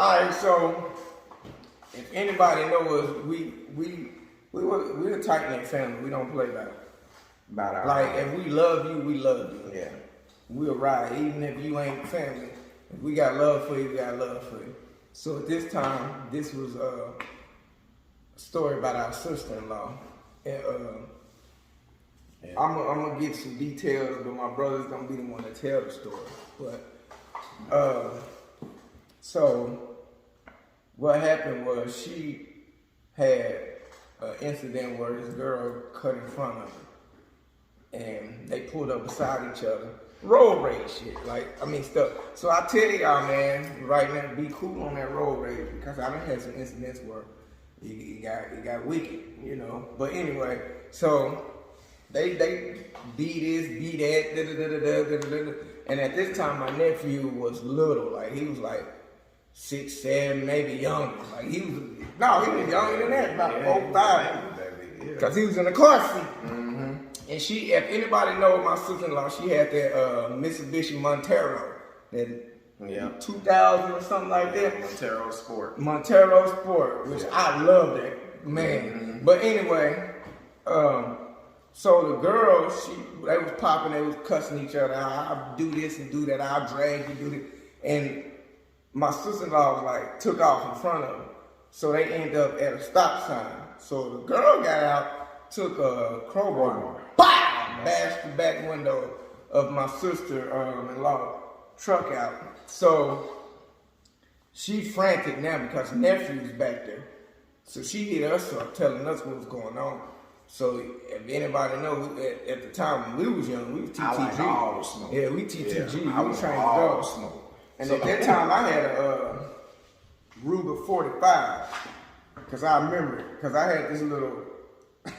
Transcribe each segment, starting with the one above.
Alright, so if anybody knows us, we're a tight knit family. We don't play about our like if we love you, we love you. Yeah. We'll ride, even if you ain't family. If we got love for you, we got love for you. So at this time, this was a story about our sister-in-law. And I'm gonna give some details, but my brother's gonna be the one to tell the story. But so what happened was she had an incident where this girl cut in front of her, and they pulled up beside each other. Road rage shit, stuff. So I tell y'all, man, right now, be cool on that road rage because I done had some incidents where it got wicked, you know. But anyway, so they be this, be that, and at this time my nephew was little, like he was like 6, 7, maybe younger. Like he was younger than that, about 4, 5, because he was in the car seat. And she, if anybody knows my sister-in-law, she had that Mitsubishi Montero, that 2000 or something like that. Montero Sport, which I love that, man. But anyway, so the girls, they was popping, they was cussing each other out. I'll do this and do that, I'll drag you, do this. And my sister-in-law was like, took off in front of her. So they ended up at a stop sign. So the girl got out, took a crowbar, bashed the back window of my sister-in-law truck out. So she frantic now because nephew's back there. So she hit us up telling us what was going on. So if anybody knows, at the time when we was young, we was TTG. I like all the smoke. Yeah, we TTG. Yeah, I was trained all to the smoke. And so at that time I had a Ruger 45. Because I remember it. Because I had this little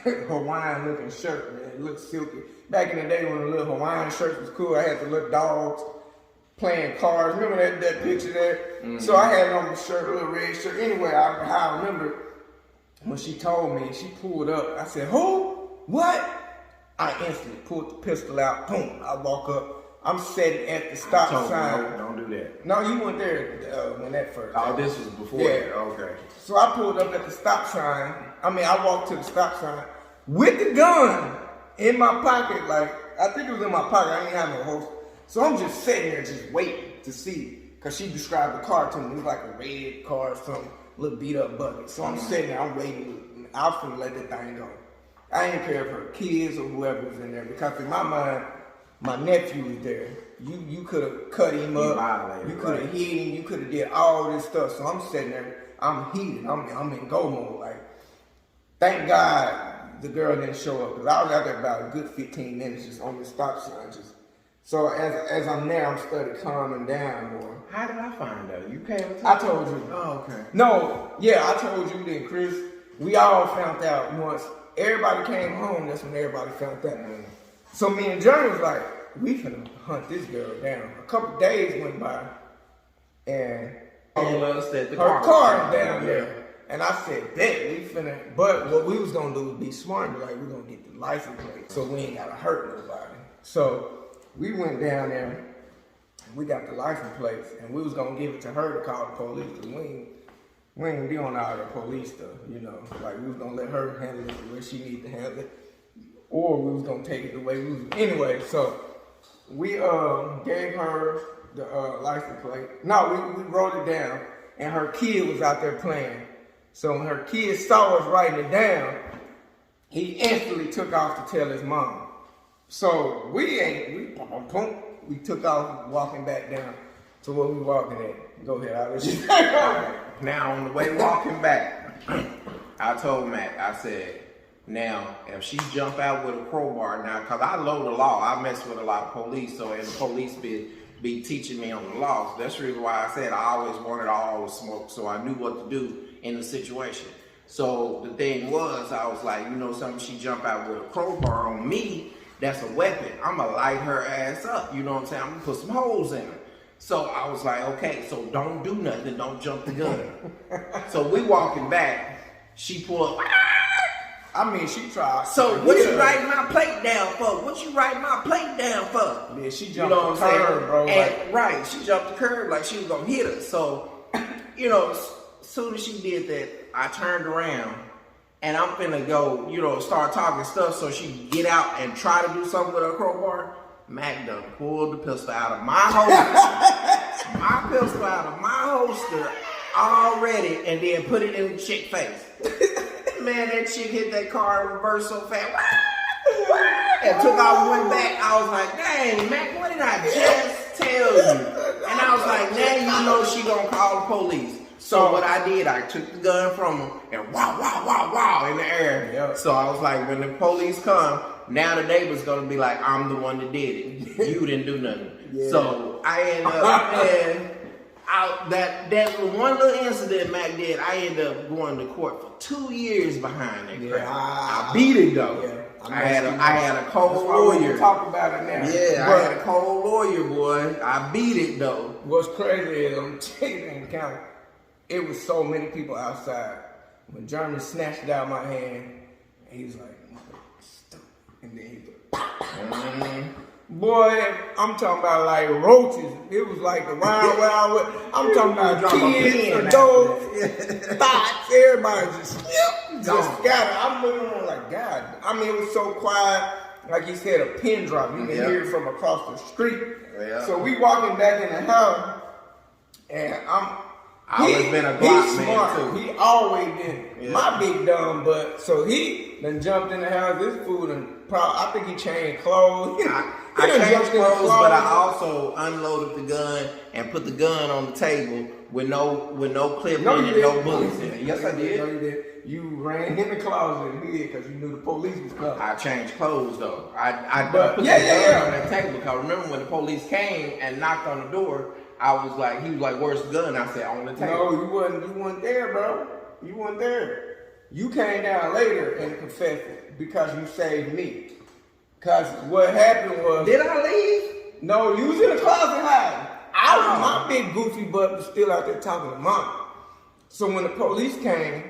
Hawaiian looking shirt, man. It looked silky. Back in the day when the little Hawaiian shirts was cool, I had the little dogs playing cards. Remember that picture there? So I had on the shirt, a little red shirt. Anyway, I remember when she told me, she pulled up. I said, who? What? I instantly pulled the pistol out. Boom. I walk up. I'm sitting at the stop sign. Don't do that. No, you weren't there when that first Oh, happened. this was before Yeah. that. Okay. So I pulled up at the stop sign. I walked to the stop sign with the gun in my pocket. Like, I think it was in my pocket. I didn't have no holster. So I'm just sitting there just waiting to see. Because she described the car to me. It was like a red car or something. Little beat up bucket. So I'm sitting there. I'm waiting. I was finna let that thing go. I didn't care if her kids or whoever was in there. Because in my mind, my nephew was there. You could have cut him up. You could have hit him. You could have did all this stuff. So I'm sitting there. I'm heated. I'm in go mode. Like, thank God the girl didn't show up because I was out there about a good 15 minutes just on the stop sign. So as I'm there, I'm starting calming down more. How did I find out? You came to I told you. Oh, okay. No, yeah, I told you then, Chris. We all found out once everybody came home. That's when everybody found out. So me and Johnny was like, we finna hunt this girl down. A couple days went by, and her car down there. And I said, bet, we finna, but what we was gonna do was be smart and be like, we're gonna get the license plate so we ain't gotta hurt nobody. So we went down there, we got the license plates, and we was gonna give it to her to call the police, because we ain't be on all the police stuff, you know. Like, we was gonna let her handle it the way she need to handle it, or we was gonna take it the way we was. Anyway, so we gave her the license plate. No, we wrote it down, and her kid was out there playing. So when her kid saw us writing it down, he instantly took off to tell his mom. So we took off walking back down to where we walking at. Go ahead, I'll let you Now, on the way walking back, I told Matt, I said, now, if she jump out with a crowbar now, because I know the law, I mess with a lot of police, so and the police be teaching me on the law. So that's the reason why I said I always wanted all the smoke, so I knew what to do in the situation. So the thing was, I was like, you know something, she jump out with a crowbar on me, that's a weapon. I'm gonna light her ass up, you know what I'm saying? I'm gonna put some holes in her. So I was like, okay, so don't do nothing, don't jump the gun. So we walking back, she pull up, she tried. so what you writing my plate down for? What you writing my plate down for? Yeah, she jumped the curb, bro. And, right, she jumped the curb like she was gonna hit us. So you know, as soon as she did that, I turned around and I'm finna go, you know, start talking stuff so she can get out and try to do something with her crowbar. Mac done pulled the pistol out of my holster. My pistol out of my holster already, and then put it in the chick's face. Man, that chick hit that car in reverse so fast. And took off and went back. I was like, dang, Mac, what did I just tell you? And I was like, now you know she gonna call the police. So what I did, I took the gun from her and wow, wow, wow, wow in the air. Yep. So I was like, when the police come, now the neighbor's gonna be like, I'm the one that did it. You didn't do nothing. Yeah. So I ended up, that one little incident Mac did, I ended up going to court for 2 years behind that crap. I beat it though. Yeah. I had a cold lawyer. Talk about it now. Yeah, I had a cold lawyer, boy. I beat it though. What's crazy is I'm telling you, it was so many people outside. When Jeremy snatched it out of my hand, and he was like, stupid. And then he was boy, I'm talking about like roaches. It was like the wild. I'm talking about kids, adults, thoughts, everybody just scattered. I'm looking around like, God. I mean, it was so quiet. Like you said, a pin drop. You can hear it from across the street. Yeah. So we walking back in the house, and I always been a Glock man too. He always been my big dumb butt. So he then jumped in the house. This fool and I think he changed clothes. I changed clothes, but I also unloaded the gun and put the gun on the table with no clip in it, no bullets in it. Yes, I did. No, you did. You ran in the closet and hid because you knew the police was coming. I changed clothes though. I put the gun on that table because remember when the police came and knocked on the door. He was like, where's the gun? I said, on the table. No, you wasn't there, bro. You wasn't there. You came down later and confessed it because you saved me. Because what happened was... Did I leave? No, you was in the closet hiding. My big goofy butt was still out there talking to mom. So when the police came,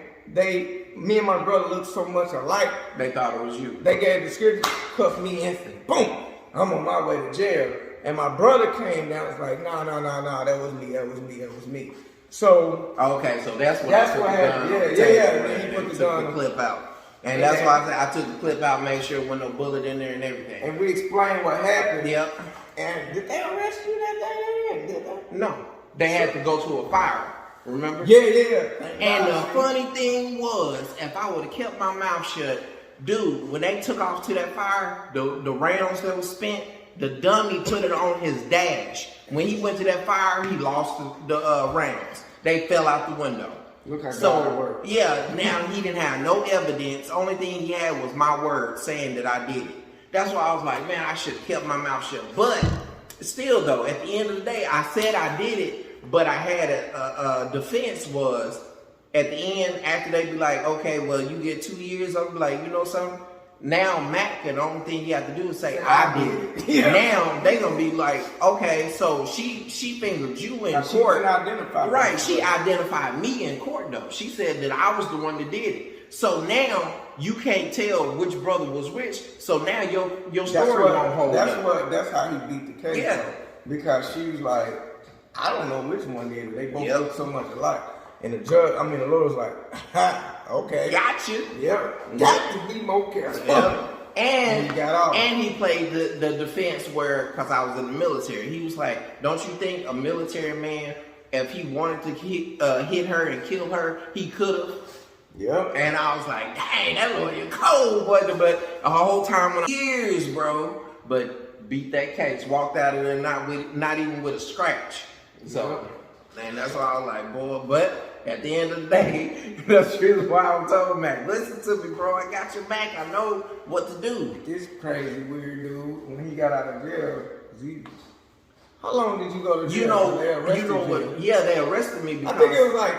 me and my brother looked so much alike. They thought it was you. They gave the description, cuffed me instantly. Boom! I'm on my way to jail. And my brother came down and was like, no, that was me. So okay, so that's what happened. Yeah. And he put the gun clip out. And that's why I said I took the clip out, made sure there wasn't no bullet in there and everything. And we explained what happened. Yep. And did they arrest you that day? Did they? No. They had to go to a fire. Remember? Yeah. And the funny thing was, if I would have kept my mouth shut, dude, when they took off to that fire, the rounds that was spent, the dummy put it on his dash. When he went to that fire, he lost the rounds. They fell out the window. Look how God worked. Yeah, now he didn't have no evidence. Only thing he had was my word saying that I did it. That's why I was like, man, I should have kept my mouth shut. But still, though, at the end of the day, I said I did it, but I had a defense was at the end, after they be like, okay, well, you get 2 years, I'll be like, you know something? Now Mac, the only thing you have to do is say, I did it. Yeah. Now they gonna be like, okay, so she fingered you in court. Right, she identified me in court though. She said that I was the one that did it. So now you can't tell which brother was which. So now your story won't hold up. That's how he beat the case. Yeah. Though, because she was like, I don't know which one did it. They both look so much alike. And the lawyer was like, ha, okay. Gotcha. Yep. Got to be more careful. Yep. And he played the defense because I was in the military. He was like, don't you think a military man, if he wanted to hit her and kill her, he could have? Yep. And I was like, dang, that lawyer cold, boy. But the whole time, years, bro. But beat that case. Walked out of there not even with a scratch. So, man, that's why I was like, boy, but... At the end of the day, that's really why I'm telling Mac, listen to me, bro. I got your back. I know what to do. This crazy weird dude, when he got out of jail, how long did you go to jail? You know what? Yeah, they arrested me because I think it was like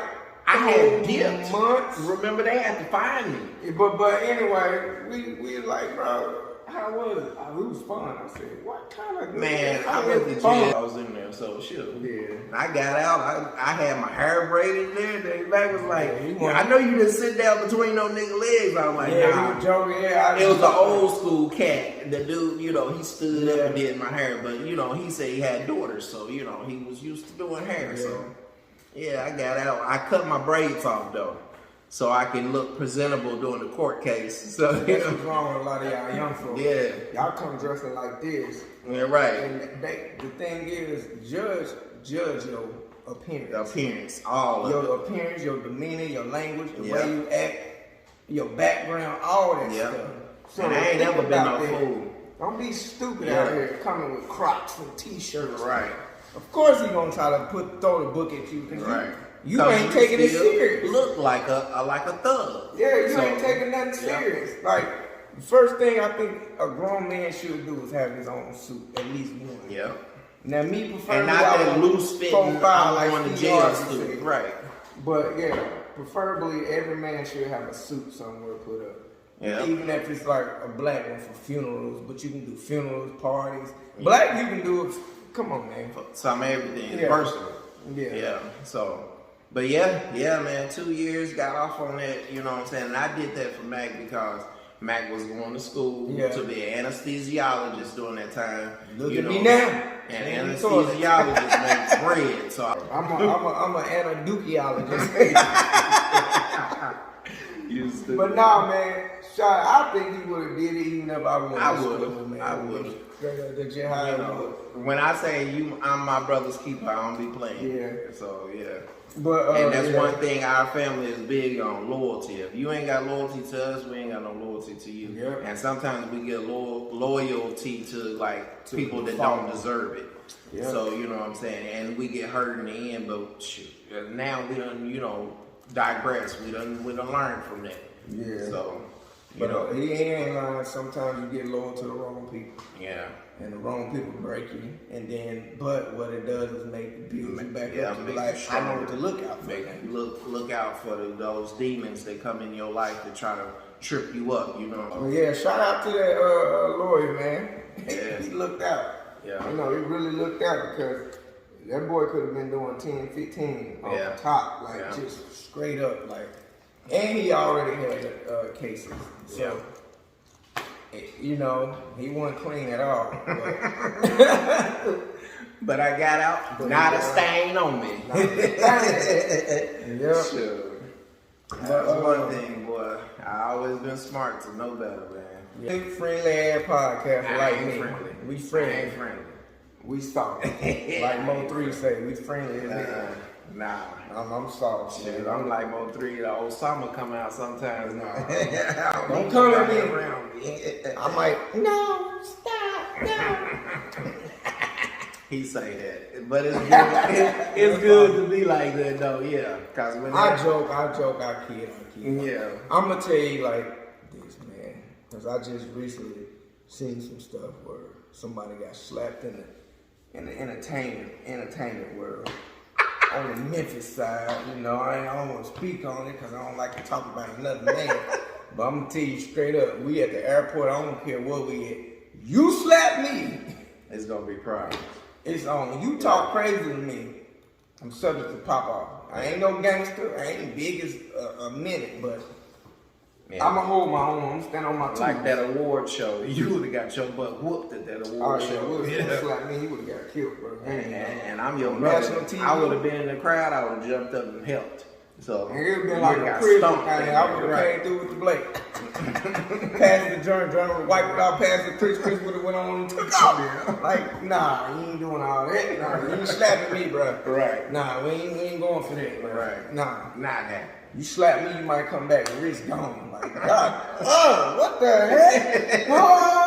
I had dipped. Months. Remember, they had to find me. But anyway, we like, bro. How was it? It was fun. I said, what kind of... Man, I went to jail. I was in there, so shit. Yeah. I got out. I had my hair braided there. The back was like, I know you didn't sit down between no nigga legs. I was like, nah. You were joking. Yeah, it was the old school cat. The dude, he stood up and did my hair. But, he said he had daughters. So, he was used to doing hair. Yeah. So Yeah, I got out. I cut my braids off though, so I can look presentable during the court case. So you That's know, what's wrong with a lot of y'all young folks. Yeah. Y'all come dressing like this. yeah, right. And the thing is, judge your appearance. Appearance, all of it. Your appearance, your demeanor, your language, the Yeah. way you act, your background, all that Yeah. stuff. So And I ain't think never been about no that. fool. Don't be stupid Yeah. out here coming with Crocs and T-shirts. Right. Of course he gonna try to throw the book at you because Right. you 'Cause ain't taking it still serious. Look like a thug. Yeah, you So, ain't taking nothing yeah. serious. Like, the first thing I think a grown man should do is have his own suit, at least one. Yeah. Now, me preferably, And not I that would loose fitting, profile I'm going Steve to jail Harvey suit. said. Right. But yeah, preferably every man should have a suit somewhere put up. Yeah. Even if it's like a black one for funerals, but you can do funerals, parties. Black you can do it. Come on, man. Some everything is Yeah. personal. Yeah. Yeah. So, but yeah, man. 2 years got off on that. You know what I'm saying? And I did that for Mac because Mac was going to school Yeah. to be an anesthesiologist during that time. Look you at know, me now. And Ain't anesthesiologists make bread. So I'm an anaduchiologist. used to. But nah, man. Shot, I think he would have did it even if I wouldn't. I would've. I would've. The jihad. You know, when I say I'm my brother's keeper, I don't be playing. Yeah. So yeah. But And that's yeah. one thing our family is big on, loyalty. If you ain't got loyalty to us, we ain't got no loyalty to you. Yep. And sometimes we get loyalty to like To people the that father. don't deserve it. Yep. So you know what I'm saying, and we get hurt in the end. But shoot, now we done digress. We done learn from that. Yeah. So But he ain't lying. Sometimes you get loyal to the wrong people, yeah. and the wrong people break you. And then, but what it does is make build you back Yeah, up to be make like, you I know stronger. what to look out for. Make you look out for those demons that come in your life to try to trip you up. You know. But yeah, shout out to that lawyer, man. Yeah. He looked out. Yeah. You know, he really looked out because that boy could have been doing 10, 15 on Yeah. top, like Yeah. just straight up, like. And he already had cases, so you know he wasn't clean at all. But, But I got out, But not you a got stain on me. yep. Sure. But, That's one thing, boy. I always been smart to know better, man. Think friendly ass podcast I like ain't me. friendly. We I friendly. ain't friendly. We soft. Like Mo3 say, we friendly as hell. Nah. I'm soft. Shit, I'm like Mo3. The Osama come out sometimes now. Don't come at me. Around me. I'm like, no, stop, no. He say that, but it's good. It's good to be like that, though. Yeah, cause when I joke, I kid. yeah, I'm gonna tell you like this, man, because I just recently seen some stuff where somebody got slapped in the entertainment world. On the Memphis side, you know, I don't want to speak on it because I don't like to talk about another man. But I'm gonna tell you straight up, we at the airport. I don't care where we at. You slap me, it's gonna be pride. it's on. You talk crazy to me, I'm subject to pop off. I ain't no gangster. I ain't big as a minute, but Yeah. I'ma hold my own. I'm stand on my two. Like that award show, you would have got your butt whooped at that Oh award yeah, show. would have slapped me. He would have got killed, bro. And I'm your National brother. TV. I would have been in the crowd. I would have jumped up and helped. So And it would have been you like a got prison stomped thing. in I there, would have right. came through with the blade. Passed the joint, would have wiped it out, passed the Chris would have went on and took off. Like, nah, you ain't doing all that. Nah, you ain't slapping me, bro. Right. Nah, we ain't going for that, bro. Right. Nah. Not that. You slap me, you might come back, the wrist gone. Like, God, what the heck? Oh,